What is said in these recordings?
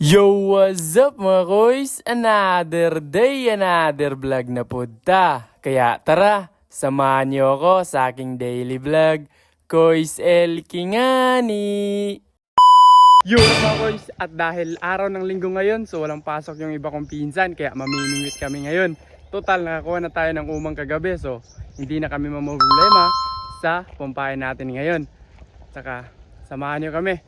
Yo, what's up mga koys? Another day, another vlog na punta. Kaya tara, samahan niyo ako sa aking daily vlog, Koys El Kingani. Yo mga koys, at dahil araw ng linggo ngayon, so walang pasok yung iba kong pinsan, kaya mamimingwit kami ngayon. Total, nakakuha na tayo ng umang kagabi, so hindi na kami mamumroblema sa pumpain natin ngayon. Saka, samahan niyo kami.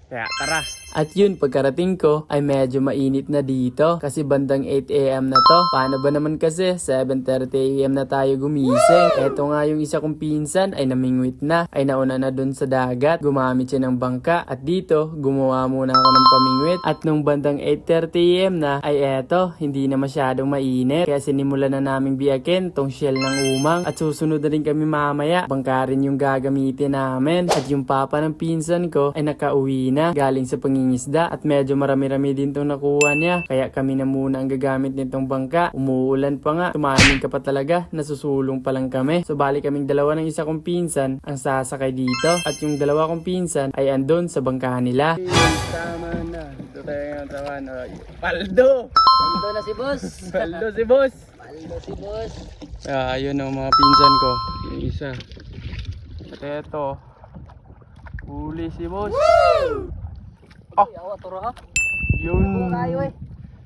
Kaya tara. At yun, pagkarating ko ay medyo mainit na dito kasi bandang 8 AM na to. Paano ba naman kasi 7:30 AM na tayo gumising. Eto nga yung isa kong pinsan ay namingwit na, ay nauna na dun sa dagat, gumamit siya ng bangka. At dito, gumawa muna ako ng pamingwit. At nung bandang 8:30 AM na ay eto, hindi na masyadong mainit. Kaya sinimulan na naming biyakin tong shell ng umang. At susunod na rin kami mamaya, bangka rin yung gagamitin namin. At yung papa ng pinsan ko ay nakauwi na galing sa pangingisda at medyo marami-rami din itong nakuha niya. Kaya kami na muna ang gagamit nitong bangka. Umuulan pa nga, tumaming ka pa talaga, nasusulong pa lang kami. So bali kaming dalawa ng isa kong pinsan ang sasakay dito. At yung dalawa kong pinsan ay andon sa bangkahan nila. Tama na, dito tayo ng tawan. Paldo! Paldo na si boss. Paldo si boss! Paldo si boss. Ayun ang mga pinsan ko. Yung isa. At eto, huli si boss. Oh, awa turo ha. Yun. Kayo eh.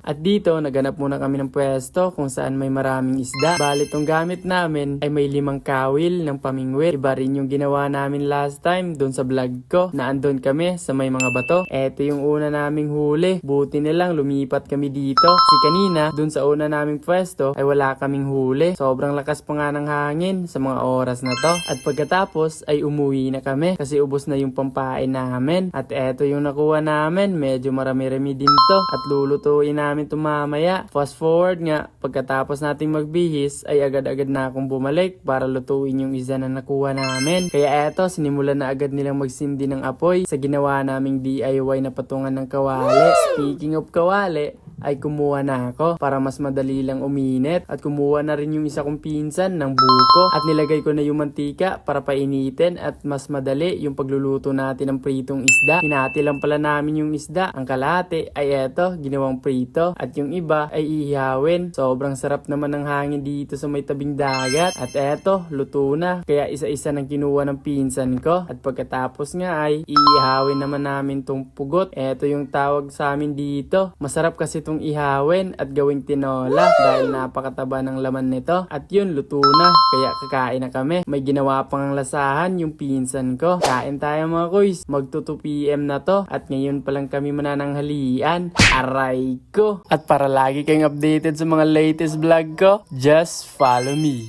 At dito, naganap muna kami ng pwesto kung saan may maraming isda. Bali, itong gamit namin ay may 5 kawil ng pamingwit. Iba rin yung ginawa namin last time dun sa vlog ko na andun kami sa may mga bato. Eto yung una naming huli. Buti nilang lumipat kami dito. Si kanina, dun sa una naming pwesto ay wala kaming huli. Sobrang lakas pa nga ng hangin sa mga oras na to. At pagkatapos ay umuwi na kami kasi ubos na yung pampain namin. At eto yung nakuha namin. Medyo marami-rami din to. At lulutuin namin mamaya. Fast forward nga, pagkatapos nating magbihis ay agad-agad na akong bumalik para lutuin yung isa na nakuha namin. Kaya eto, sinimulan na agad nilang magsindi ng apoy sa ginawa naming DIY na patungan ng kawali. Speaking of kawali, ay kumuha na ako para mas madali lang uminit. At kumuha na rin yung isa kong pinsan ng buko. At nilagay ko na yung mantika para painitin at mas madali yung pagluluto natin ng pritong isda. Hinati lang pala namin yung isda. Ang kalahati ay eto, ginawang prito. At yung iba ay ihawin. Sobrang sarap naman ng hangin dito sa may tabing dagat. At eto, luto na. Kaya isa-isa nang kinuha ng pinsan ko. At pagkatapos nga ay ihawin naman namin tong pugot. Eto yung tawag sa amin dito. Masarap kasi itong ihawin at gawing tinola dahil napakataba ng laman nito. At yun, luto na. Kaya kakain na kami. May ginawa pang lasahan yung pinsan ko. Kain tayo mga koys. Magto 2 PM na to. At ngayon pa lang kami manananghalian. Aray ko! At para lagi kayong updated sa mga latest vlog ko, just follow me.